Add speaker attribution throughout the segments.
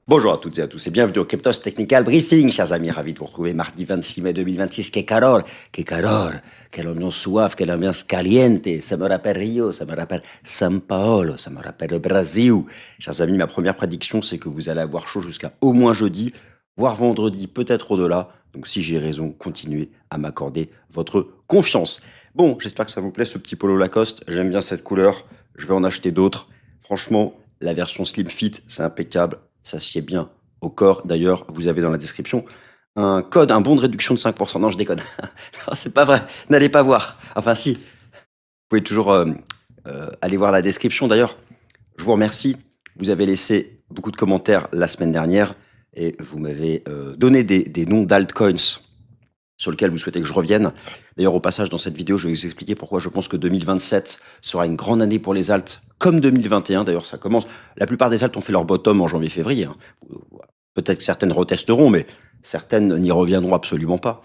Speaker 1: Bonjour à toutes et à tous et bienvenue au Cryptos Technical Briefing, chers amis, ravi de vous retrouver mardi 26 mai 2026. Que calor, quelle ambiance soif, quelle ambiance caliente, ça me rappelle Rio, ça me rappelle São Paulo, ça me rappelle le Brésil. Chers amis, ma première prédiction, c'est que vous allez avoir chaud jusqu'à au moins jeudi, voire vendredi, peut-être au-delà. Donc si j'ai raison, continuez à m'accorder votre confiance. Bon, j'espère que ça vous plaît ce petit polo Lacoste, j'aime bien cette couleur, je vais en acheter d'autres. Franchement, la version Slim Fit, c'est impeccable. Ça sied bien au corps. D'ailleurs, vous avez dans la description un code, un bon de réduction de 5%. Non, je déconne. Non, c'est pas vrai. N'allez pas voir. Enfin, si. Vous pouvez toujours aller voir la description. D'ailleurs, je vous remercie. Vous avez laissé beaucoup de commentaires la semaine dernière et vous m'avez donné des noms d'altcoins sur lesquels vous souhaitez que je revienne. D'ailleurs, au passage, dans cette vidéo, je vais vous expliquer pourquoi je pense que 2027 sera une grande année pour les alts, comme 2021. D'ailleurs, ça commence. La plupart des alts ont fait leur bottom en janvier-février. Hein. Peut-être que certaines retesteront, mais certaines n'y reviendront absolument pas.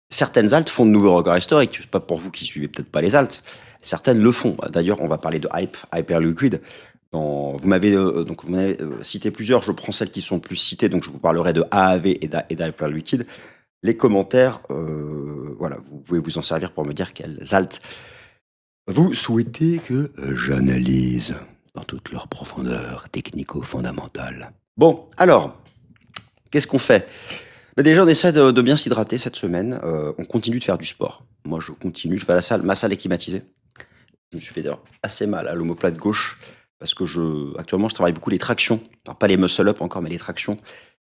Speaker 1: Certaines alts font de nouveaux records historiques. C'est pas pour vous qui suivez peut-être pas les alts. Certaines le font. D'ailleurs, on va parler de Hyperliquid. Vous m'avez cité plusieurs. Je prends celles qui sont plus citées. Donc, je vous parlerai de AAV et d'Hyperliquid. Les commentaires, voilà, vous pouvez vous en servir pour me dire quelles alts vous souhaitez que j'analyse dans toute leur profondeur technico-fondamentale. Bon, alors, qu'est-ce qu'on fait? Déjà, on essaie de bien s'hydrater cette semaine. On continue de faire du sport. Moi, je continue. Je vais à la salle. Ma salle est climatisée. Je me suis fait d'ailleurs assez mal à l'omoplate gauche parce que actuellement, je travaille beaucoup les tractions. Alors, pas les muscle-up encore, mais les tractions.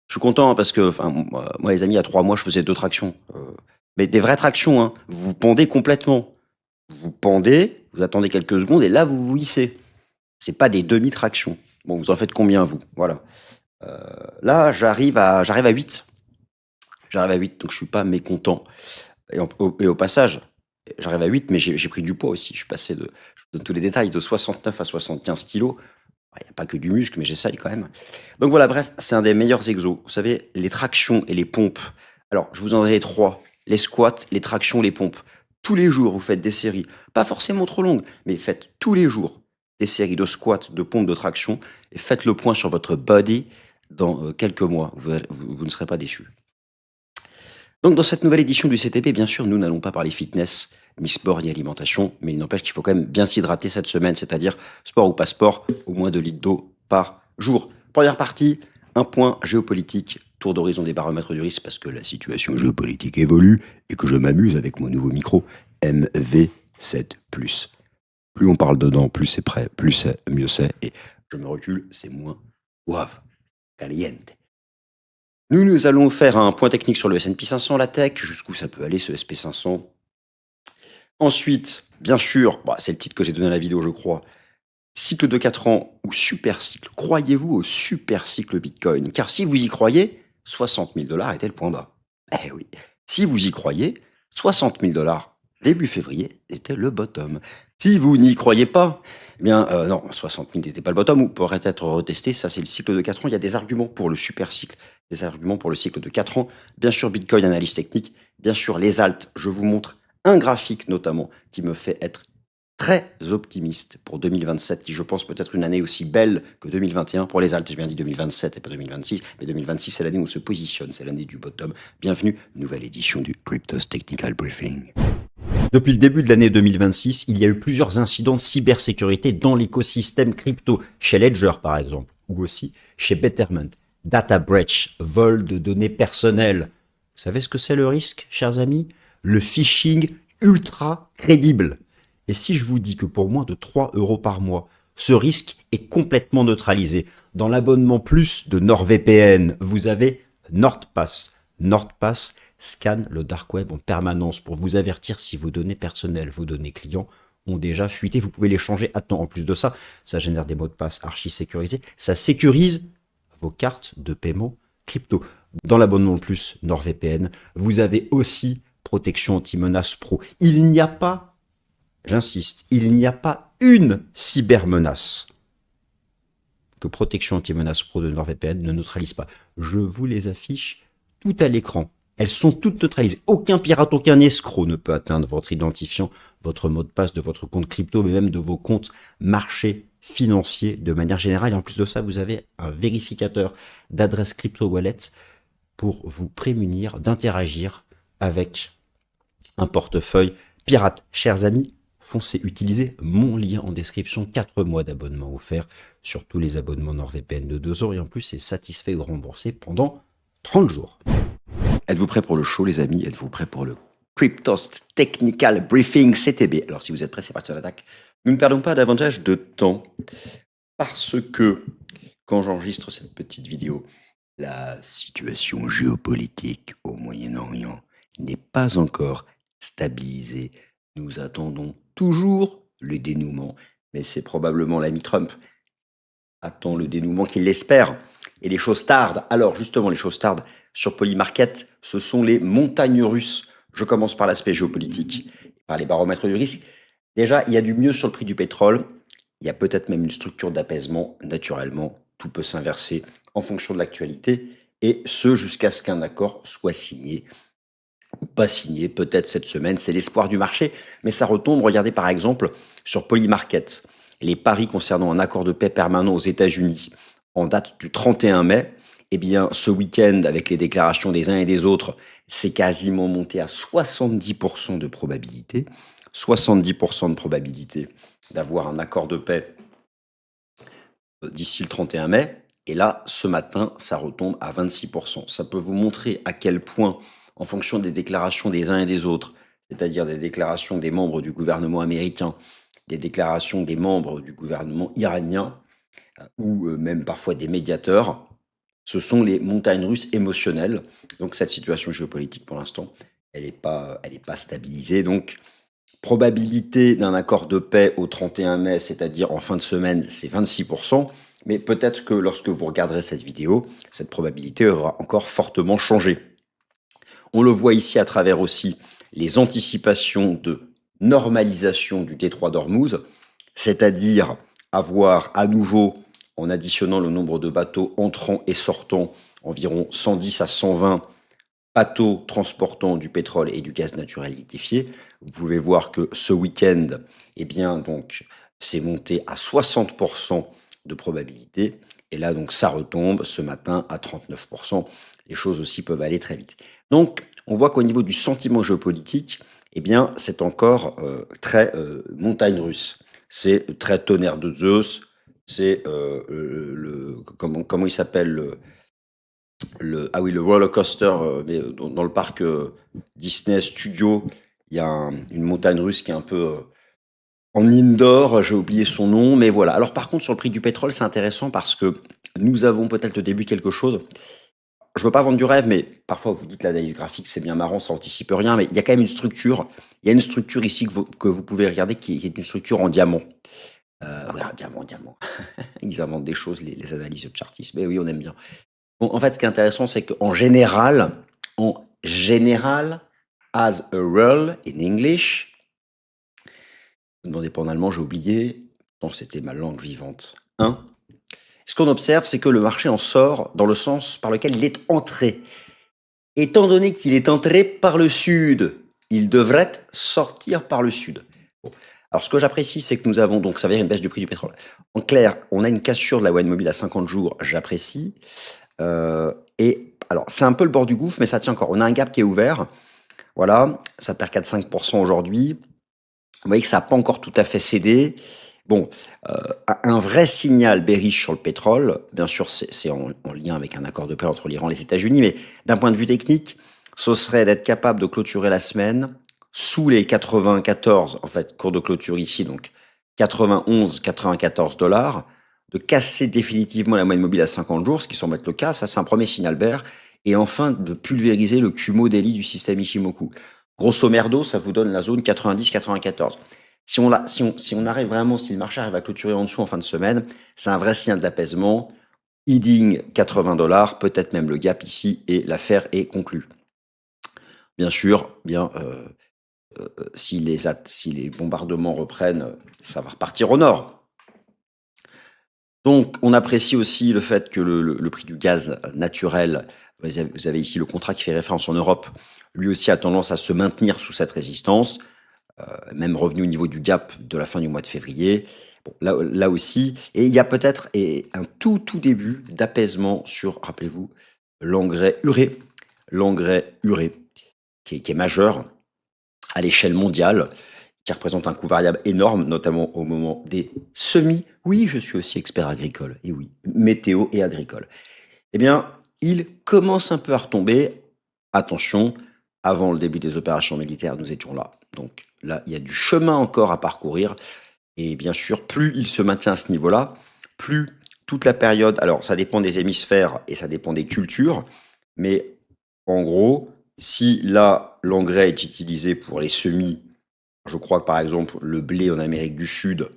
Speaker 1: Je suis content hein, parce que, moi, les amis, il y a 3 mois, je faisais 2 tractions. Mais des vraies tractions, hein. Vous vous pendez complètement. Vous pendez, vous attendez quelques secondes et là, vous vous hissez. C'est pas des demi-tractions. Bon, vous en faites combien, vous? Voilà. Là, j'arrive à 8. J'arrive à 8, donc je suis pas mécontent. Et au passage, j'arrive à 8, mais j'ai pris du poids aussi. Je suis passé je vous donne tous les détails, de 69 à 75 kilos. Il n'y a pas que du muscle, mais j'essaye quand même. Donc voilà, bref, c'est un des meilleurs exos. Vous savez, les tractions et les pompes. Alors, je vous en ai 3. Les squats, les tractions, les pompes. Tous les jours, vous faites des séries. Pas forcément trop longues, mais faites tous les jours des séries de squats, de pompes, de traction. Et faites le point sur votre body dans quelques mois. Vous ne serez pas déçus. Donc dans cette nouvelle édition du CTP, bien sûr, nous n'allons pas parler fitness, ni sport, ni alimentation, mais il n'empêche qu'il faut quand même bien s'hydrater cette semaine, c'est-à-dire sport ou pas sport, au moins 2 litres d'eau par jour. Première partie, un point géopolitique, tour d'horizon des baromètres du risque, parce que la situation géopolitique évolue et que je m'amuse avec mon nouveau micro MV7+. Plus on parle dedans, plus c'est prêt, plus c'est, mieux c'est, et je me recule, c'est moins ouave, caliente. Nous allons faire un point technique sur le S&P 500, la tech, jusqu'où ça peut aller ce SP500. Ensuite, bien sûr, c'est le titre que j'ai donné à la vidéo, je crois, cycle de 4 ans ou super cycle. Croyez-vous au super cycle Bitcoin? Car si vous y croyez, 60 000 $ était le point bas. Eh oui, si vous y croyez, 60 000 $ début février était le bottom. Si vous n'y croyez pas, eh bien non, 60 000 n'était pas le bottom ou pourrait être retesté. Ça, c'est le cycle de 4 ans. Il y a des arguments pour le super cycle, des arguments pour le cycle de 4 ans. Bien sûr, Bitcoin, analyse technique. Bien sûr, les alts. Je vous montre un graphique notamment qui me fait être très optimiste pour 2027, qui je pense peut être une année aussi belle que 2021. Pour les alts, j'ai bien dit 2027 et pas 2026, mais 2026, c'est l'année où on se positionne, c'est l'année du bottom. Bienvenue, nouvelle édition du Cryptos Technical Briefing. Depuis le début de l'année 2026, il y a eu plusieurs incidents de cybersécurité dans l'écosystème crypto, chez Ledger par exemple, ou aussi chez Betterment. Data breach, vol de données personnelles. Vous savez ce que c'est le risque, chers amis? Le phishing ultra crédible. Et si je vous dis que pour moins de 3 € par mois, ce risque est complètement neutralisé. Dans l'abonnement plus de NordVPN, vous avez NordPass. NordPass scanne le dark web en permanence pour vous avertir si vos données personnelles, vos données clients ont déjà fuité. Vous pouvez les changer à temps. En plus de ça, ça génère des mots de passe archi sécurisés. Ça sécurise vos cartes de paiement crypto. Dans l'abonnement plus NordVPN, vous avez aussi protection anti-menace pro. Il n'y a pas, j'insiste, il n'y a pas une cybermenace que protection anti-menace pro de NordVPN ne neutralise pas. Je vous les affiche tout à l'écran. Elles sont toutes neutralisées. Aucun pirate, aucun escroc ne peut atteindre votre identifiant, votre mot de passe de votre compte crypto, mais même de vos comptes marché financiers de manière générale. Et en plus de ça, vous avez un vérificateur d'adresse crypto wallet pour vous prémunir d'interagir avec un portefeuille pirate. Chers amis, foncez utiliser mon lien en description. 4 mois d'abonnement offert sur tous les abonnements NordVPN de 2 ans. Et en plus, c'est satisfait ou remboursé pendant 30 jours. Êtes-vous prêts pour le show, les amis? Êtes-vous prêts pour le Cryptost Technical Briefing CTB? Alors, si vous êtes prêts, c'est parti à l'attaque. Nous ne perdons pas davantage de temps parce que, quand j'enregistre cette petite vidéo, la situation géopolitique au Moyen-Orient n'est pas encore stabilisée. Nous attendons toujours le dénouement, mais c'est probablement l'ami Trump attend le dénouement qu'il l'espère. Et les choses tardent. Alors justement, les choses tardent sur Polymarket, ce sont les montagnes russes. Je commence par l'aspect géopolitique, par les baromètres du risque. Déjà, il y a du mieux sur le prix du pétrole. Il y a peut-être même une structure d'apaisement. Naturellement, tout peut s'inverser en fonction de l'actualité, et ce jusqu'à ce qu'un accord soit signé ou pas signé, peut-être cette semaine. C'est l'espoir du marché, mais ça retombe. Regardez par exemple sur Polymarket, les paris concernant un accord de paix permanent aux États-Unis en date du 31 mai. Eh bien, ce week-end, avec les déclarations des uns et des autres, c'est quasiment monté à 70% de probabilité. 70% de probabilité d'avoir un accord de paix d'ici le 31 mai. Et là, ce matin, ça retombe à 26%. Ça peut vous montrer à quel point, en fonction des déclarations des uns et des autres, c'est-à-dire des déclarations des membres du gouvernement américain, des déclarations des membres du gouvernement iranien, ou même parfois des médiateurs, ce sont les montagnes russes émotionnelles. Donc cette situation géopolitique, pour l'instant, elle n'est pas stabilisée. Donc, probabilité d'un accord de paix au 31 mai, c'est-à-dire en fin de semaine, c'est 26%. Mais peut-être que lorsque vous regarderez cette vidéo, cette probabilité aura encore fortement changé. On le voit ici à travers aussi les anticipations de normalisation du détroit d'Ormuz, c'est-à-dire avoir à nouveau, en additionnant le nombre de bateaux entrant et sortant, environ 110 à 120 bateaux transportant du pétrole et du gaz naturel liquéfié. Vous pouvez voir que ce week-end, eh bien, donc, c'est monté à 60% de probabilité. Et là, donc, ça retombe ce matin à 39%. Les choses aussi peuvent aller très vite. Donc, on voit qu'au niveau du sentiment géopolitique, eh bien, c'est encore très montagne russe. C'est très tonnerre de Zeus. C'est comment il s'appelle le roller coaster, mais dans le parc Disney Studio, il y a une montagne russe qui est un peu en indoor, j'ai oublié son nom, mais voilà. Alors par contre, sur le prix du pétrole, c'est intéressant parce que nous avons peut-être au début quelque chose. Je veux pas vendre du rêve, mais parfois vous dites l'analyse graphique, c'est bien marrant, ça anticipe rien, mais il y a quand même une structure. Il y a une structure ici que vous pouvez regarder qui est une structure en diamant. Ouais, diamant. Ils inventent des choses, les analyses de chartistes. Mais oui, on aime bien. Bon, en fait, ce qui est intéressant, c'est qu'en général, as a rule in English, vous me demandez pas en allemand, j'ai oublié, non, c'était ma langue vivante. Ce qu'on observe, c'est que le marché en sort dans le sens par lequel il est entré. Étant donné qu'il est entré par le sud, il devrait sortir par le sud. Bon. Alors, ce que j'apprécie, c'est que nous avons, donc, ça veut dire une baisse du prix du pétrole. En clair, on a une cassure de la moyenne mobile à 50 jours, j'apprécie. Et alors, c'est un peu le bord du gouffre, mais ça tient encore. On a un gap qui est ouvert. Voilà, ça perd 4-5% aujourd'hui. Vous voyez que ça n'a pas encore tout à fait cédé. Bon, un vrai signal bearish sur le pétrole, bien sûr, c'est en lien avec un accord de paix entre l'Iran et les États-Unis, mais d'un point de vue technique, ce serait d'être capable de clôturer la semaine sous les 94, en fait, cours de clôture ici, donc 91-94 $, de casser définitivement la moyenne mobile à 50 jours, ce qui semble être le cas, ça c'est un premier signal bear, et enfin de pulvériser le Kumo Daily du système Ichimoku. Grosso merdo, ça vous donne la zone 90-94. Si on arrive vraiment, si le marché arrive à clôturer en dessous en fin de semaine, c'est un vrai signal d'apaisement. Heading 80 $, peut-être même le gap ici, et l'affaire est conclue. Bien sûr, si les bombardements reprennent, ça va repartir au nord. Donc, on apprécie aussi le fait que le prix du gaz naturel, vous avez ici le contrat qui fait référence en Europe, lui aussi a tendance à se maintenir sous cette résistance, même revenu au niveau du gap de la fin du mois de février. Bon, là aussi, et il y a peut-être un tout début d'apaisement sur, rappelez-vous, l'engrais urée, l'engrais urée, qui est majeur à l'échelle mondiale, qui représente un coût variable énorme, notamment au moment des semis. Oui, je suis aussi expert agricole, et oui, météo et agricole. Eh bien, il commence un peu à retomber. Attention, avant le début des opérations militaires, nous étions là. Donc là, il y a du chemin encore à parcourir. Et bien sûr, plus il se maintient à ce niveau-là, plus toute la période, alors ça dépend des hémisphères et ça dépend des cultures, mais en gros, si là, l'engrais est utilisé pour les semis, je crois que par exemple, le blé en Amérique du Sud,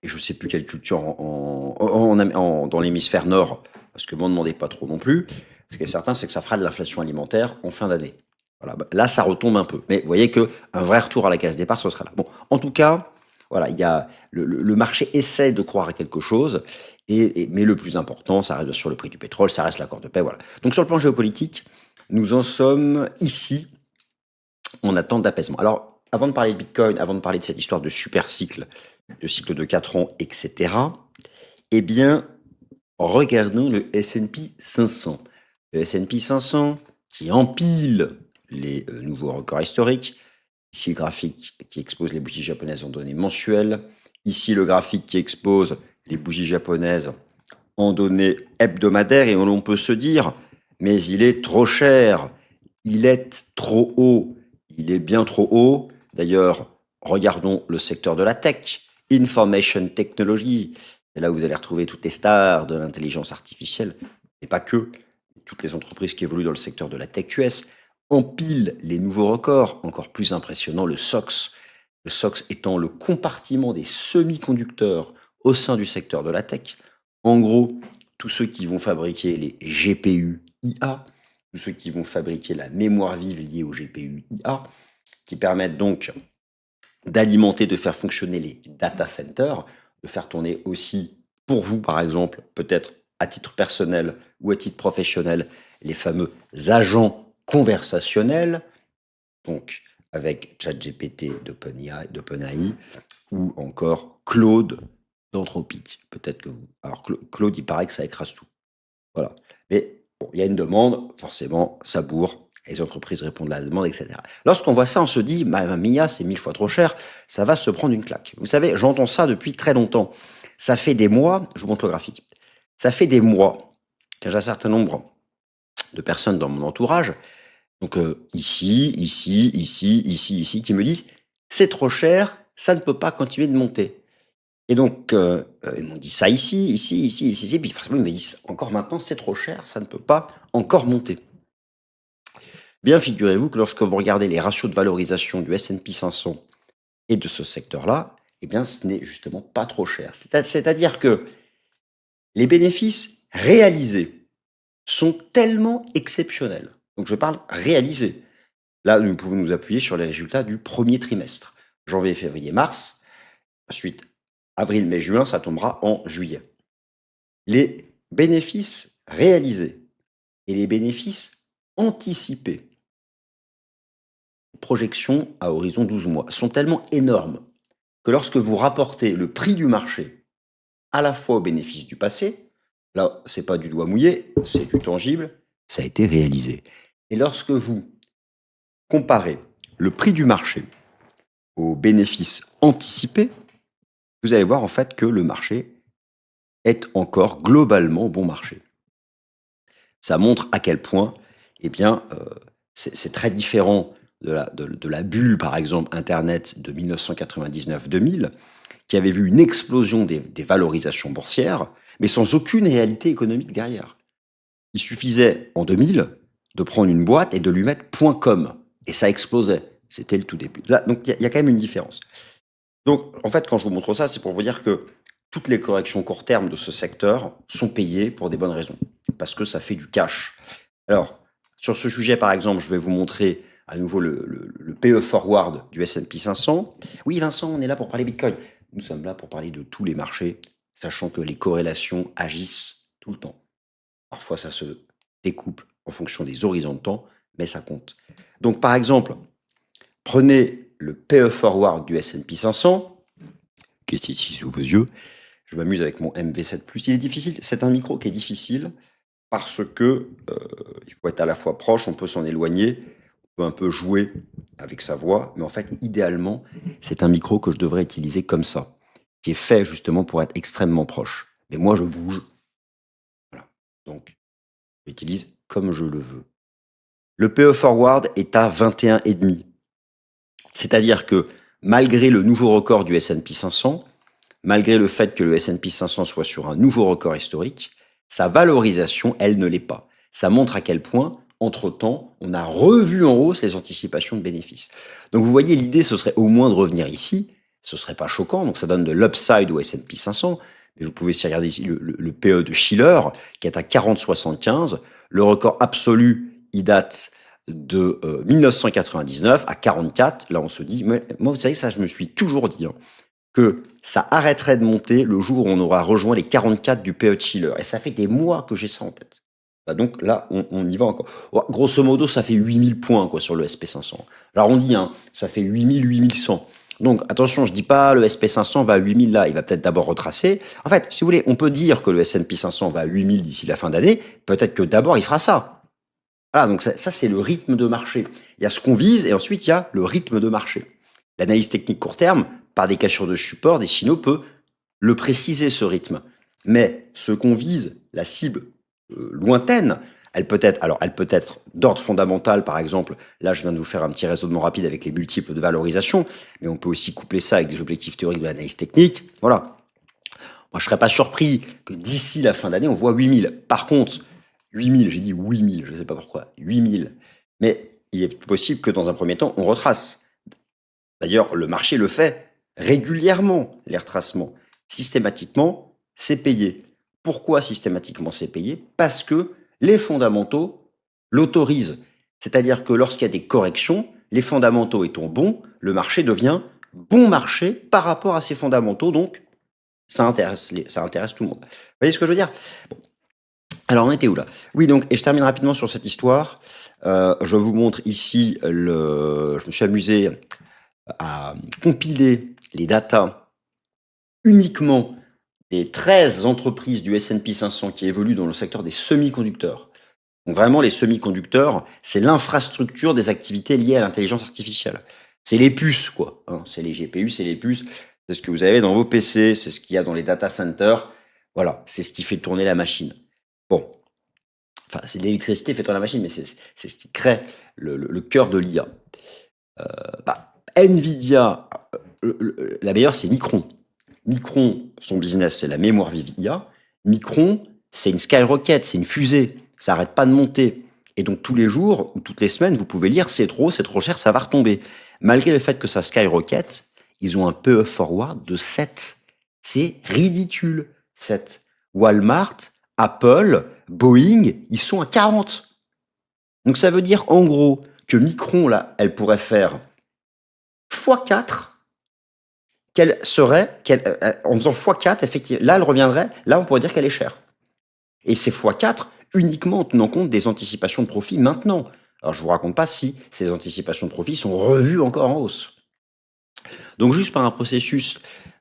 Speaker 1: et je ne sais plus quelle culture dans l'hémisphère nord, parce que ne m'en demandez pas trop non plus. Ce qui est certain, c'est que ça fera de l'inflation alimentaire en fin d'année. Voilà, bah, là, ça retombe un peu. Mais vous voyez qu'un vrai retour à la case départ, ce sera là. Bon, en tout cas, voilà, il y a, le marché essaie de croire à quelque chose, mais le plus important, ça reste sur le prix du pétrole, ça reste l'accord de paix. Voilà. Donc sur le plan géopolitique, nous en sommes ici en attente d'apaisement. Alors, avant de parler de Bitcoin, avant de parler de cette histoire de super cycle, de cycle de 4 ans, etc., eh bien, regardons le S&P 500. Le S&P 500 qui empile les nouveaux records historiques. Ici, le graphique qui expose les bougies japonaises en données mensuelles. Ici, le graphique qui expose les bougies japonaises en données hebdomadaires. Et on peut se dire, mais il est trop cher, il est trop haut, il est bien trop haut. D'ailleurs, regardons le secteur de la tech, Information Technology. C'est là où vous allez retrouver toutes les stars de l'intelligence artificielle, et pas que. Toutes les entreprises qui évoluent dans le secteur de la tech US empilent les nouveaux records, encore plus impressionnant le SOX. Le SOX étant le compartiment des semi-conducteurs au sein du secteur de la tech. En gros, tous ceux qui vont fabriquer les GPU IA, tous ceux qui vont fabriquer la mémoire vive liée aux GPU IA, qui permettent donc d'alimenter, de faire fonctionner les data centers, de faire tourner aussi pour vous, par exemple, peut-être à titre personnel ou à titre professionnel, les fameux agents conversationnels, donc avec ChatGPT d'OpenAI ou encore Claude d'Anthropic. Peut-être que vous. Alors, Claude, il paraît que ça écrase tout. Voilà. Mais bon, il y a une demande, forcément, ça bourre. Les entreprises répondent à la demande, etc. Lorsqu'on voit ça, on se dit, Mamma Mia, c'est 1000 fois trop cher, ça va se prendre une claque. Vous savez, j'entends ça depuis très longtemps. Ça fait des mois, je vous montre le graphique, ça fait des mois que j'ai un certain nombre de personnes dans mon entourage, donc ici, qui me disent, c'est trop cher, ça ne peut pas continuer de monter. Et donc, ils m'ont dit ça ici, puis forcément, ils me disent encore maintenant, c'est trop cher, ça ne peut pas encore monter. Bien, figurez-vous que lorsque vous regardez les ratios de valorisation du S&P 500 et de ce secteur-là, eh bien, ce n'est justement pas trop cher. C'est-à-dire que les bénéfices réalisés sont tellement exceptionnels. Donc, je parle réalisés. Là, nous pouvons nous appuyer sur les résultats du premier trimestre. Janvier, février, mars. Ensuite, avril, mai, juin, ça tombera en juillet. Les bénéfices réalisés et les bénéfices anticipés, projections à horizon 12 mois, sont tellement énormes que lorsque vous rapportez le prix du marché à la fois aux bénéfices du passé, là, c'est pas du doigt mouillé, c'est du tangible, ça a été réalisé. Et lorsque vous comparez le prix du marché aux bénéfices anticipés, vous allez voir en fait que le marché est encore globalement bon marché. Ça montre à quel point, eh bien, c'est très différent de la bulle, par exemple, Internet de 1999-2000, qui avait vu une explosion des valorisations boursières, mais sans aucune réalité économique derrière. Il suffisait, en 2000, de prendre une boîte et de lui mettre .com, et ça explosait. C'était le tout début. Là, donc, il y a quand même une différence. Donc, en fait, quand je vous montre ça, c'est pour vous dire que toutes les corrections court terme de ce secteur sont payées pour des bonnes raisons, parce que ça fait du cash. Alors, sur ce sujet, par exemple, je vais vous montrer à nouveau le PE forward du S&P 500. Oui, Vincent, on est là pour parler Bitcoin. Nous sommes là pour parler de tous les marchés, sachant que les corrélations agissent tout le temps. Parfois, ça se découpe en fonction des horizons de temps, mais ça compte. Donc, par exemple, prenez le PE forward du S&P 500, est ici sous vos yeux. Je m'amuse avec mon MV7 Plus. Il est difficile, c'est un micro qui est difficile parce que il faut être à la fois proche, on peut s'en éloigner, on peut un peu jouer avec sa voix, mais en fait, idéalement, c'est un micro que je devrais utiliser comme ça, qui est fait justement pour être extrêmement proche. Mais moi, je bouge, voilà. Donc, j'utilise comme je le veux. Le PE Forward est à 21,5. C'est-à-dire que malgré le nouveau record du S&P 500, malgré le fait que le S&P 500 soit sur un nouveau record historique, sa valorisation, elle ne l'est pas. Ça montre à quel point, entre-temps, on a revu en hausse les anticipations de bénéfices. Donc vous voyez, l'idée, ce serait au moins de revenir ici. Ce serait pas choquant, donc ça donne de l'upside au S&P 500. Mais vous pouvez aussi regarder ici le PE de Schiller, qui est à 40,75. Le record absolu, il date de 1999 à 44. Là, on se dit, moi, vous savez, ça, je me suis toujours dit, hein, que ça arrêterait de monter le jour où on aura rejoint les 44 du PE de Schiller. Et ça fait des mois que j'ai ça en tête. Bah donc là, on y va encore. Grosso modo, ça fait 8000 points quoi, sur le SP500. J'arrondis, hein, ça fait 8000, 8100. Donc attention, je dis pas le SP500 va à 8000 là, il va peut-être d'abord retracer. En fait, si vous voulez, on peut dire que le S&P 500 va à 8000 d'ici la fin d'année. Peut-être que d'abord, il fera ça. Voilà, donc ça c'est le rythme de marché. Il y a ce qu'on vise et ensuite il y a le rythme de marché. L'analyse technique court terme, par des cassures de support, des signaux, peut le préciser ce rythme. Mais ce qu'on vise, la cible lointaine, elle peut être d'ordre fondamental, par exemple. Là, je viens de vous faire un petit raisonnement rapide avec les multiples de valorisation, mais on peut aussi coupler ça avec des objectifs théoriques de l'analyse technique. Voilà. Moi, je ne serais pas surpris que d'ici la fin d'année, on voit 8000. Par contre, 8000, j'ai dit 8000, je ne sais pas pourquoi, 8000. Mais il est possible que dans un premier temps, on retrace. D'ailleurs, le marché le fait régulièrement, les retracements. Systématiquement, c'est payé. Pourquoi systématiquement c'est payé? Parce que les fondamentaux l'autorisent. C'est-à-dire que lorsqu'il y a des corrections, les fondamentaux étant bons, le marché devient bon marché par rapport à ces fondamentaux. Donc, ça intéresse tout le monde. Vous voyez ce que je veux dire? Bon. Alors, on était où là? Oui, donc, et je termine rapidement sur cette histoire. Je vous montre ici je me suis amusé à compiler les datas uniquement des 13 entreprises du S&P 500 qui évoluent dans le secteur des semi-conducteurs. Donc vraiment, les semi-conducteurs, c'est l'infrastructure des activités liées à l'intelligence artificielle. C'est les puces, quoi. Hein, c'est les GPU, c'est les puces. C'est ce que vous avez dans vos PC, c'est ce qu'il y a dans les data centers. Voilà, c'est ce qui fait tourner la machine. Bon, enfin, c'est l'électricité qui fait tourner la machine, mais c'est ce qui crée le cœur de l'IA. Nvidia, la meilleure, c'est Micron. Micron, son business, c'est la mémoire vive IA. Micron, c'est une skyrocket, c'est une fusée. Ça n'arrête pas de monter. Et donc, tous les jours ou toutes les semaines, vous pouvez lire c'est trop cher, ça va retomber. Malgré le fait que ça skyrocket, ils ont un PE forward de 7. C'est ridicule, 7. Walmart, Apple, Boeing, ils sont à 40. Donc, ça veut dire, en gros, que Micron, là, elle pourrait faire x4, en faisant x4, effectivement, là, elle reviendrait, là, on pourrait dire qu'elle est chère. Et c'est x4 uniquement en tenant compte des anticipations de profit maintenant. Alors, je ne vous raconte pas si ces anticipations de profit sont revues encore en hausse. Donc, juste par un processus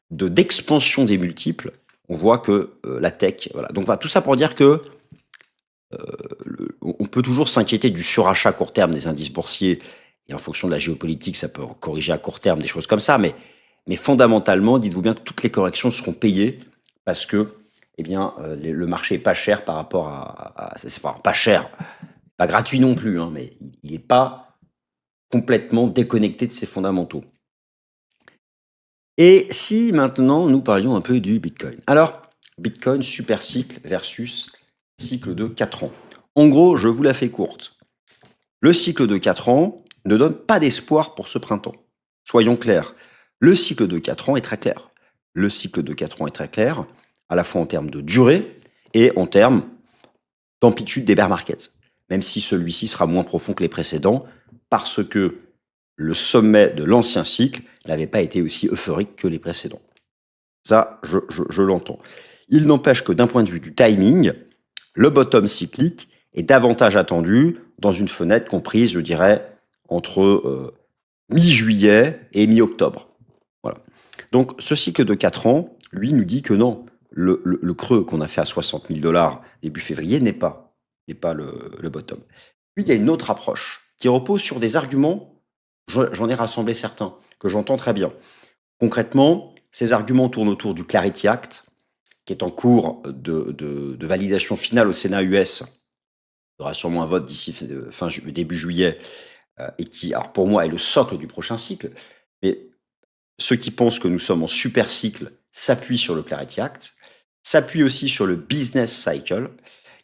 Speaker 1: d'expansion des multiples, on voit que la tech, voilà. Donc, tout ça pour dire que on peut toujours s'inquiéter du surachat à court terme des indices boursiers, et en fonction de la géopolitique, ça peut corriger à court terme des choses comme ça, mais fondamentalement, dites-vous bien que toutes les corrections seront payées parce que le marché est pas cher par rapport enfin, pas cher, pas gratuit non plus, hein, mais il n'est pas complètement déconnecté de ses fondamentaux. Et si maintenant nous parlions un peu du Bitcoin. Alors, Bitcoin super cycle versus cycle de 4 ans. En gros, je vous la fais courte. Le cycle de 4 ans ne donne pas d'espoir pour ce printemps. Soyons clairs. Le cycle de 4 ans est très clair. Le cycle de 4 ans est très clair, à la fois en termes de durée et en termes d'amplitude des bear markets. Même si celui-ci sera moins profond que les précédents, parce que le sommet de l'ancien cycle n'avait pas été aussi euphorique que les précédents. Ça, je l'entends. Il n'empêche que d'un point de vue du timing, le bottom cyclique est davantage attendu dans une fenêtre comprise, je dirais, entre mi-juillet et mi-octobre. Voilà. Donc, ce cycle de 4 ans, lui, nous dit que non, le creux qu'on a fait à 60 000 dollars début février n'est pas le bottom. Puis, il y a une autre approche qui repose sur des arguments, j'en ai rassemblé certains, que j'entends très bien. Concrètement, ces arguments tournent autour du Clarity Act, qui est en cours de validation finale au Sénat US. Il y aura sûrement un vote d'ici début juillet, et qui, alors pour moi, est le socle du prochain cycle. Mais ceux qui pensent que nous sommes en super cycle s'appuient sur le Clarity Act, s'appuient aussi sur le business cycle,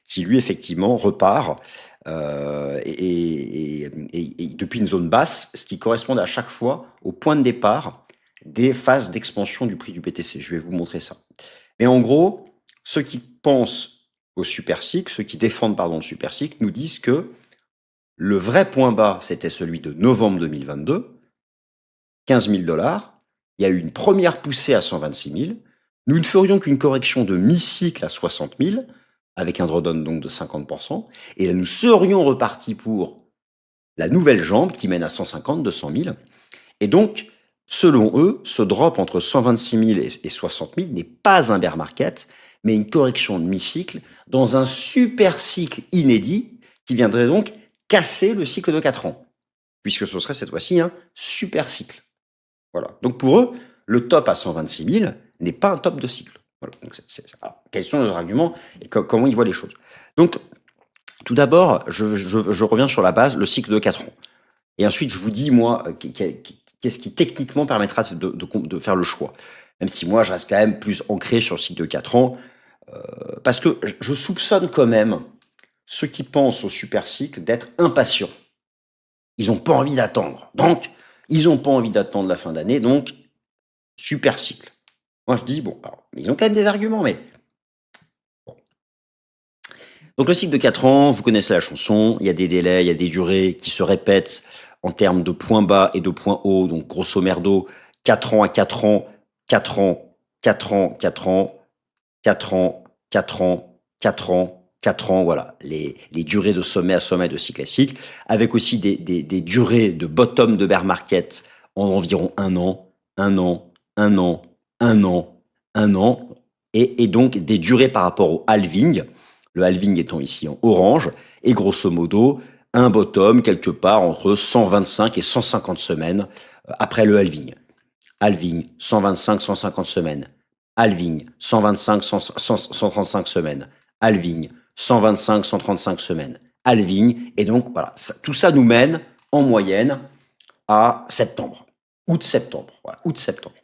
Speaker 1: qui lui, effectivement, repart et depuis une zone basse, ce qui correspond à chaque fois au point de départ des phases d'expansion du prix du BTC. Je vais vous montrer ça. Mais en gros, ceux qui pensent au super cycle, ceux qui défendent le super cycle, nous disent que le vrai point bas, c'était celui de novembre 2022, 15 000 dollars. Il y a eu une première poussée à 126 000. Nous ne ferions qu'une correction de mi-cycle à 60 000, avec un drawdown donc de 50%. Et là, nous serions repartis pour la nouvelle jambe qui mène à 150, 200 000. Et donc, selon eux, ce drop entre 126 000 et 60 000 n'est pas un bear market, mais une correction de mi-cycle dans un super cycle inédit qui viendrait donc casser le cycle de 4 ans, puisque ce serait cette fois-ci un super cycle. Voilà. Donc pour eux, le top à 126 000 n'est pas un top de cycle. Voilà. Donc alors, quels sont leurs arguments et comment ils voient les choses? Donc, tout d'abord, je reviens sur la base, le cycle de 4 ans. Et ensuite, je vous dis, moi, qu'est-ce qui techniquement permettra de faire le choix. Même si moi, je reste quand même plus ancré sur le cycle de 4 ans, parce que je soupçonne quand même ceux qui pensent au super cycle d'être impatients. Ils n'ont pas envie d'attendre. Donc, ils n'ont pas envie d'attendre la fin d'année. Donc, super cycle. Moi, je dis, bon, alors, ils ont quand même des arguments, mais bon. Donc, le cycle de 4 ans, vous connaissez la chanson. Il y a des délais, il y a des durées qui se répètent en termes de points bas et de points hauts. Donc, grosso merdo, 4 ans à 4 ans, 4 ans, 4 ans, 4 ans, 4 ans, 4 ans, 4 ans, 4 ans, voilà, les durées de sommet à sommet de cycle à cycle, avec aussi des durées de bottom de bear market en environ 1 an, 1 an, 1 an, 1 an, 1 an, et donc des durées par rapport au halving, le halving étant ici en orange, et grosso modo, un bottom quelque part entre 125 et 150 semaines après le halving. Halving, 125, 150 semaines. Halving, 125, 135 semaines. Halving, 125, 135 semaines. Halving, et donc voilà, tout ça nous mène en moyenne à septembre, août-septembre, voilà, août-septembre.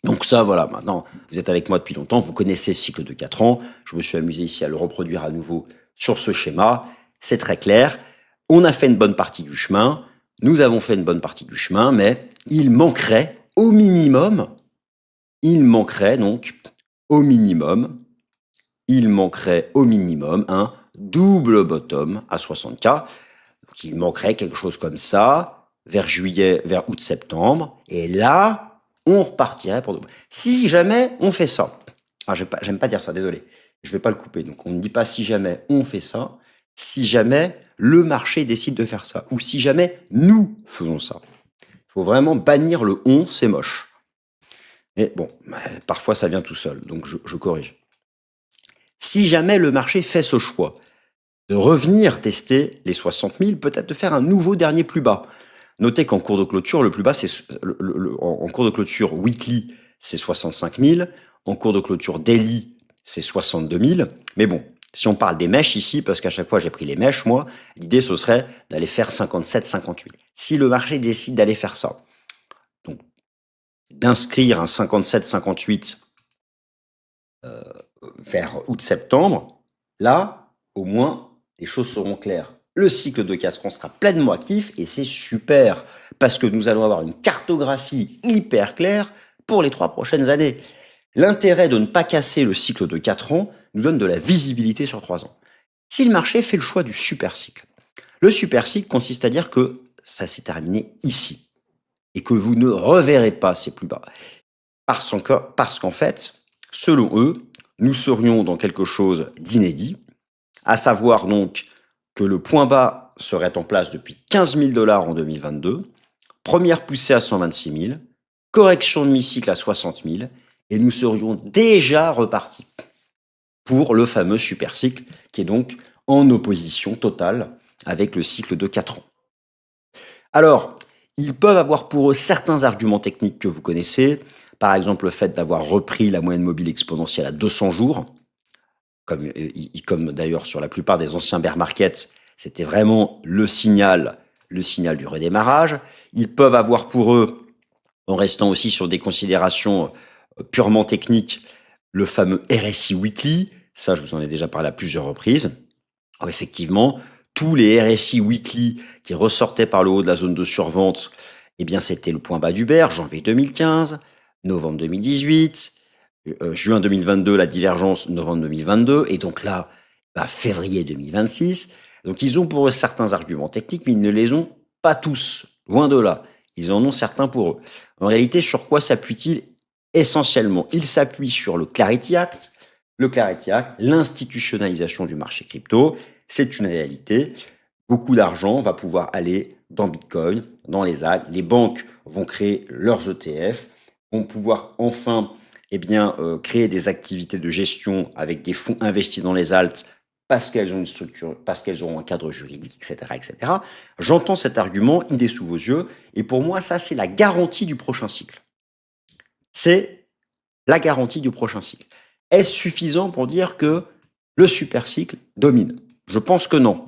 Speaker 1: Donc ça, voilà, maintenant, vous êtes avec moi depuis longtemps, vous connaissez le cycle de 4 ans, je me suis amusé ici à le reproduire à nouveau sur ce schéma, c'est très clair, on a fait une bonne partie du chemin, nous avons fait une bonne partie du chemin, mais il manquerait au minimum, donc au minimum, un double bottom à 60K. Donc il manquerait quelque chose comme ça, vers juillet, vers août-septembre, et là, on repartirait pour... Si jamais on fait ça, j'aime pas dire ça, désolé, je vais pas le couper, donc on ne dit pas si jamais on fait ça, si jamais le marché décide de faire ça, ou si jamais nous faisons ça. Il faut vraiment bannir le on, c'est moche. Mais bon, parfois ça vient tout seul, donc je corrige. Si jamais le marché fait ce choix de revenir tester les 60 000, peut-être de faire un nouveau dernier plus bas. Notez qu'en cours de clôture, le plus bas, c'est en cours de clôture weekly, c'est 65 000. En cours de clôture daily, c'est 62 000. Mais bon, si on parle des mèches ici, parce qu'à chaque fois j'ai pris les mèches, moi, l'idée ce serait d'aller faire 57, 58. Si le marché décide d'aller faire ça, donc d'inscrire un 57, 58 vers août-septembre, là, au moins, les choses seront claires. Le cycle de 4 ans sera pleinement actif et c'est super parce que nous allons avoir une cartographie hyper claire pour les 3 prochaines années. L'intérêt de ne pas casser le cycle de 4 ans nous donne de la visibilité sur 3 ans. Si le marché fait le choix du super cycle, le super cycle consiste à dire que ça s'est terminé ici et que vous ne reverrez pas ces plus bas. Parce qu'en fait, selon eux, nous serions dans quelque chose d'inédit, à savoir donc que le point bas serait en place depuis 15 000 dollars en 2022, première poussée à 126 000, correction de mi-cycle à 60 000, et nous serions déjà repartis pour le fameux super cycle, qui est donc en opposition totale avec le cycle de 4 ans. Alors, ils peuvent avoir pour eux certains arguments techniques que vous connaissez, par exemple le fait d'avoir repris la moyenne mobile exponentielle à 200 jours, comme d'ailleurs sur la plupart des anciens bear markets, c'était vraiment le signal du redémarrage. Ils peuvent avoir pour eux, en restant aussi sur des considérations purement techniques, le fameux RSI Weekly. Ça, je vous en ai déjà parlé à plusieurs reprises. Alors, effectivement, tous les RSI Weekly qui ressortaient par le haut de la zone de survente, eh bien, c'était le point bas du bear, janvier 2015, novembre 2018, juin 2022, la divergence, novembre 2022, et donc là, février 2026. Donc, ils ont pour eux certains arguments techniques, mais ils ne les ont pas tous, loin de là. Ils en ont certains pour eux. En réalité, sur quoi s'appuie-t-il essentiellement? Il s'appuie sur le Clarity Act. Le Clarity Act, l'institutionnalisation du marché crypto, c'est une réalité. Beaucoup d'argent va pouvoir aller dans Bitcoin, dans les alts. Les banques vont créer leurs ETF, vont pouvoir enfin créer des activités de gestion avec des fonds investis dans les alts parce qu'elles ont une structure, parce qu'elles auront un cadre juridique, etc., etc. J'entends cet argument, il est sous vos yeux, et pour moi, ça, c'est la garantie du prochain cycle. C'est la garantie du prochain cycle. Est-ce suffisant pour dire que le super cycle domine? Je pense que non.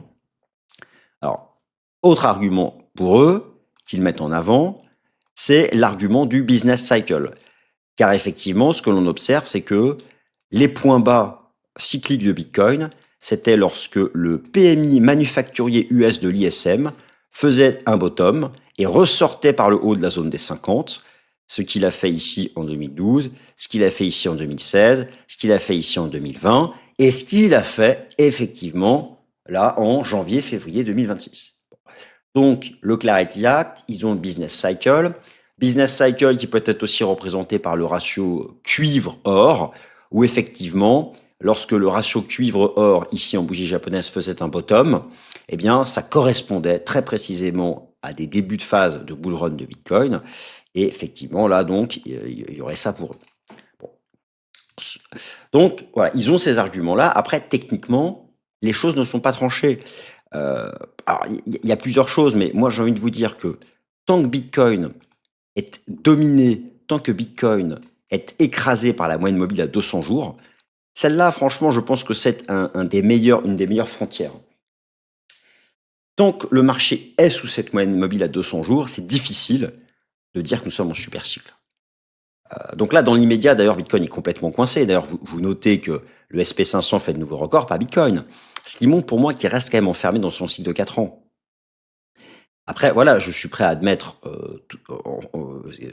Speaker 1: Alors, autre argument pour eux qu'ils mettent en avant, c'est l'argument du business cycle. Car effectivement, ce que l'on observe, c'est que les points bas cycliques de Bitcoin, c'était lorsque le PMI manufacturier US de l'ISM faisait un bottom et ressortait par le haut de la zone des 50, ce qu'il a fait ici en 2012, ce qu'il a fait ici en 2016, ce qu'il a fait ici en 2020, et ce qu'il a fait effectivement là en janvier-février 2026. Donc le Clarity Act, ils ont le business cycle. Business cycle qui peut être aussi représenté par le ratio cuivre-or, où effectivement, lorsque le ratio cuivre-or, ici en bougie japonaise, faisait un bottom, eh bien, ça correspondait très précisément à des débuts de phase de bull run de Bitcoin. Et effectivement, là, donc, il y aurait ça pour eux. Bon. Donc, voilà, ils ont ces arguments-là. Après, techniquement, les choses ne sont pas tranchées. Alors, il y a plusieurs choses, mais moi, j'ai envie de vous dire que tant que Bitcoin est dominé, tant que Bitcoin est écrasé par la moyenne mobile à 200 jours, celle-là, franchement, je pense que c'est une des meilleures frontières. Tant que le marché est sous cette moyenne mobile à 200 jours, c'est difficile de dire que nous sommes en super cycle. Donc là, dans l'immédiat, d'ailleurs, Bitcoin est complètement coincé. D'ailleurs, vous notez que le SP500 fait de nouveaux records, pas Bitcoin. Ce qui montre pour moi qu'il reste quand même enfermé dans son cycle de 4 ans. Après, voilà, je suis prêt à admettre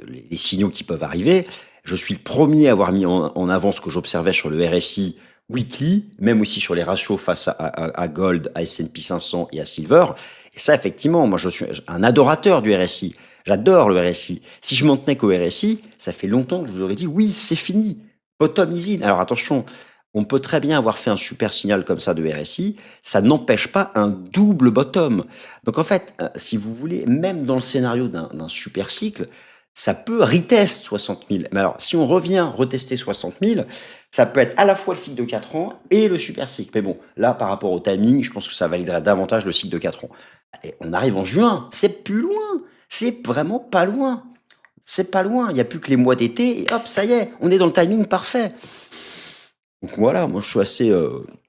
Speaker 1: les signaux qui peuvent arriver. Je suis le premier à avoir mis en avant ce que j'observais sur le RSI weekly, même aussi sur les ratios face à Gold, à S&P 500 et à Silver. Et ça, effectivement, moi, je suis un adorateur du RSI. J'adore le RSI. Si je m'en tenais qu'au RSI, ça fait longtemps que je vous aurais dit, oui, c'est fini. Bottom is in. Alors attention, on peut très bien avoir fait un super signal comme ça de RSI, ça n'empêche pas un double bottom. Donc en fait, si vous voulez, même dans le scénario d'un super cycle, ça peut retest 60 000. Mais alors, si on revient retester 60 000, ça peut être à la fois le cycle de 4 ans et le super cycle. Mais bon, là, par rapport au timing, je pense que ça validerait davantage le cycle de 4 ans. Et on arrive en juin, c'est plus loin. C'est vraiment pas loin. C'est pas loin. Il n'y a plus que les mois d'été et hop, ça y est, on est dans le timing parfait. Donc voilà, moi je suis assez.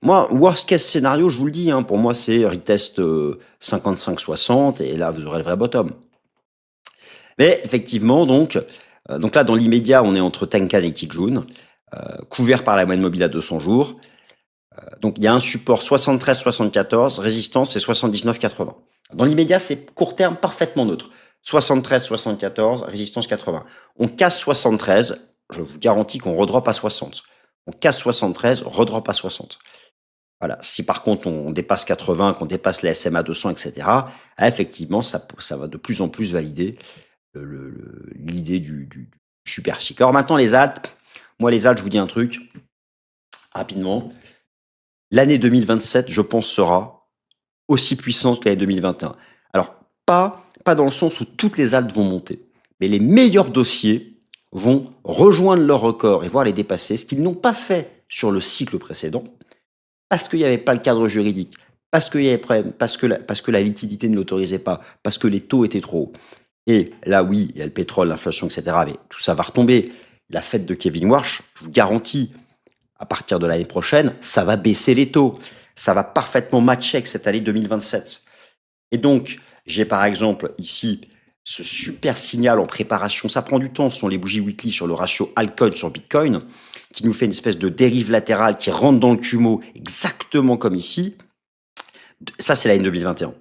Speaker 1: Moi, worst case scénario, je vous le dis, hein, pour moi c'est retest 55-60 et là vous aurez le vrai bottom. Mais effectivement, donc là dans l'immédiat, on est entre Tenkan et Kijun, couvert par la moyenne mobile à 200 jours. Donc il y a un support 73-74, résistance c'est 79-80. Dans l'immédiat, c'est court terme parfaitement neutre. 73-74, résistance 80. On casse 73, je vous garantis qu'on redrop à 60. On casse 73, redrop à 60. Voilà. Si par contre on dépasse 80, qu'on dépasse les SMA 200, etc., effectivement, ça va de plus en plus valider l'idée du super cycle. Alors maintenant, les alts. Moi, les alts, je vous dis un truc rapidement. L'année 2027, je pense, sera aussi puissante que l'année 2021. Alors, pas dans le sens où toutes les alts vont monter, mais les meilleurs dossiers vont rejoindre leur record et voire les dépasser, ce qu'ils n'ont pas fait sur le cycle précédent, parce qu'il n'y avait pas le cadre juridique, parce qu'il y avait problème, parce que la liquidité ne l'autorisait pas, parce que les taux étaient trop hauts. Et là, oui, il y a le pétrole, l'inflation, etc. Mais tout ça va retomber. La fête de Kevin Warsh, je vous garantis, à partir de l'année prochaine, ça va baisser les taux. Ça va parfaitement matcher avec cette année 2027. Et donc, j'ai par exemple ici ce super signal en préparation. Ça prend du temps, ce sont les bougies weekly sur le ratio altcoin sur Bitcoin, qui nous fait une espèce de dérive latérale qui rentre dans le CUMO exactement comme ici. Ça, c'est l'année 2021.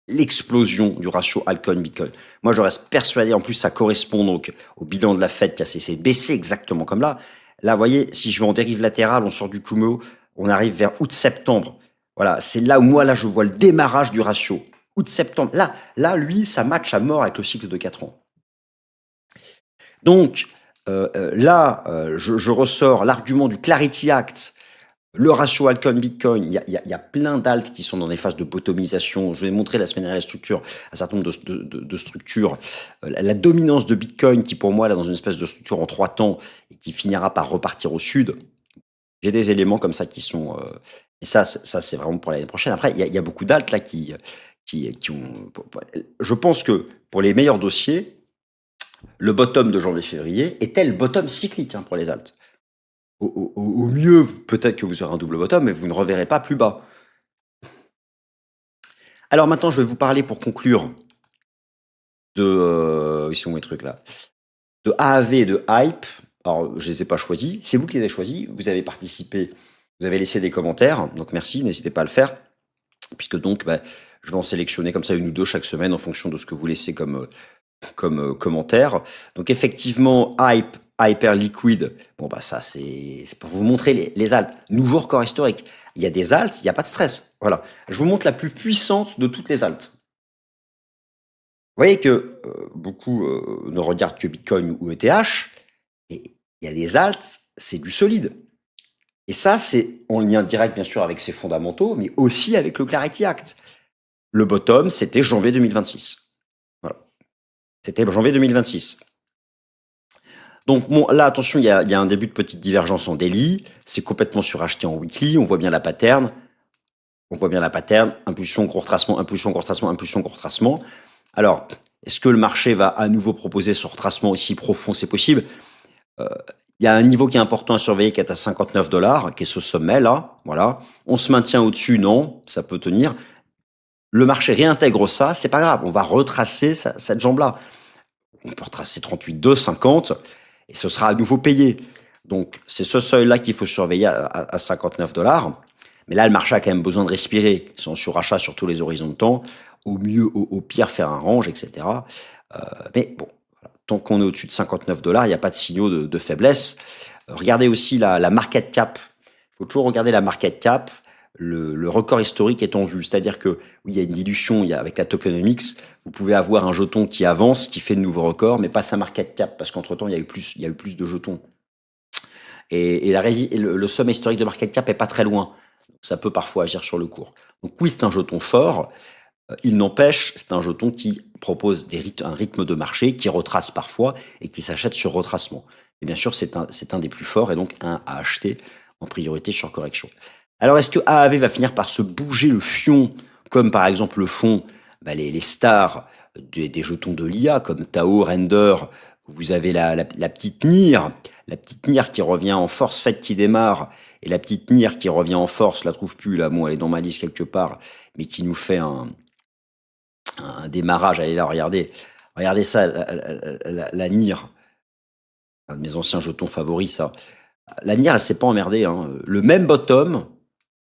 Speaker 1: L'explosion du ratio altcoin-Bitcoin. Moi, je reste persuadé, en plus, ça correspond donc au bilan de la Fed qui a cessé de baisser exactement comme là. Là, vous voyez, si je vais en dérive latérale, on sort du CUMO, on arrive vers août-septembre. Voilà, c'est là où moi, là, je vois le démarrage du ratio. Août-septembre. Lui, ça match à mort avec le cycle de 4 ans. Donc, je ressors l'argument du Clarity Act, le ratio altcoin-bitcoin. Il y a plein d'alts qui sont dans des phases de bottomisation. Je vais montrer la semaine dernière la structure, un certain nombre de structures. La dominance de Bitcoin qui, pour moi, là, dans une espèce de structure en 3 temps et qui finira par repartir au sud. J'ai des éléments comme ça qui sont... et ça, c'est vraiment pour l'année prochaine. Après, il y a beaucoup d'alts là qui ont... Je pense que pour les meilleurs dossiers, le bottom de janvier-février était le bottom cyclique pour les alts. Au mieux, peut-être que vous aurez un double bottom, mais vous ne reverrez pas plus bas. Alors maintenant, je vais vous parler pour conclure de... Ici, on mes trucs là. De AAV et de Hype. Alors, je ne les ai pas choisis. C'est vous qui les avez choisis. Vous avez participé. Vous avez laissé des commentaires. Donc, merci. N'hésitez pas à le faire. Puisque donc, je vais en sélectionner comme ça une ou deux chaque semaine en fonction de ce que vous laissez comme commentaire. Donc, effectivement, Hype, Hyperliquid. Bon, ça, c'est pour vous montrer les alts. Nouveau record historique. Il y a des alts, il n'y a pas de stress. Voilà. Je vous montre la plus puissante de toutes les alts. Vous voyez que beaucoup ne regardent que Bitcoin ou ETH, et il y a des alts, c'est du solide. Et ça, c'est en lien direct, bien sûr, avec ses fondamentaux, mais aussi avec le Clarity Act. Le bottom, c'était janvier 2026. Voilà. C'était janvier 2026. Donc, bon, là, attention, il y a un début de petite divergence en daily. C'est complètement suracheté en weekly. On voit bien la pattern. Impulsion, gros retracement, impulsion, gros retracement, impulsion, gros retracement. Alors, est-ce que le marché va à nouveau proposer ce retracement aussi profond? C'est possible. Il y a un niveau qui est important à surveiller qui est à 59 $, qui est ce sommet là. Voilà. On se maintient au-dessus, non, ça peut tenir. Le marché réintègre ça, c'est pas grave. On va retracer cette jambe-là. On peut retracer 38,2, 50 et ce sera à nouveau payé. Donc, c'est ce seuil-là qu'il faut surveiller à 59 $. Mais là, le marché a quand même besoin de respirer. Ils sont en surachat sur tous les horizons de temps. Au mieux, au pire, faire un range, etc. Mais bon, voilà. Tant qu'on est au-dessus de 59 $, il n'y a pas de signaux de faiblesse. Regardez aussi la market cap. Il faut toujours regarder la market cap. Le record historique est en vue. C'est-à-dire que oui, il y a une dilution avec la tokenomics. Vous pouvez avoir un jeton qui avance, qui fait de nouveaux records, mais pas sa market cap, parce qu'entre-temps, il y a eu plus de jetons. Et le sommet historique de market cap est pas très loin. Ça peut parfois agir sur le cours. Donc oui, c'est un jeton fort. Il n'empêche, c'est un jeton qui propose un rythme de marché, qui retrace parfois et qui s'achète sur retracement. Et bien sûr, c'est un des plus forts et donc un à acheter en priorité sur correction. Alors, est-ce que AAV va finir par se bouger le fion, comme par exemple le font les stars des jetons de l'IA, comme Tao, Render? Vous avez la petite NIR, qui revient en force, Fed qui démarre, et la petite NIR qui revient en force, je la trouve plus là, bon, elle est dans ma liste quelque part, mais qui nous fait un démarrage. Allez là, regardez ça, la NIR, un de mes anciens jetons favoris, ça. La NIR, elle s'est pas emmerdée, hein. Le même bottom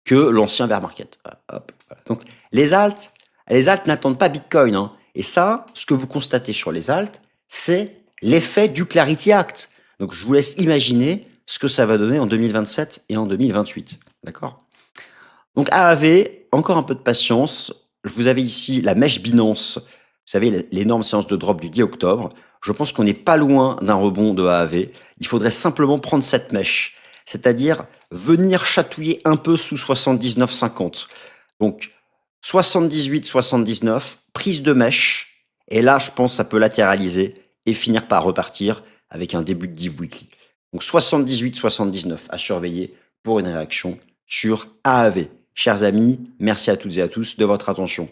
Speaker 1: que l'ancien bear market. Hop, voilà. Donc les alts n'attendent pas Bitcoin, hein. Et ça, ce que vous constatez sur les alts, c'est l'effet du Clarity Act. Donc je vous laisse imaginer ce que ça va donner en 2027 et en 2028. D'accord? Donc AAV, encore un peu de patience. Je vous avais ici la mèche Binance. Vous savez, l'énorme séance de drop du 10 octobre. Je pense qu'on n'est pas loin d'un rebond de AAV. Il faudrait simplement prendre cette mèche, c'est-à-dire venir chatouiller un peu sous 79,50. Donc 78, 79, prise de mèche. Et là, je pense que ça peut latéraliser et finir par repartir avec un début de div weekly. Donc 78-79 à surveiller pour une réaction sur AAV. Chers amis, merci à toutes et à tous de votre attention.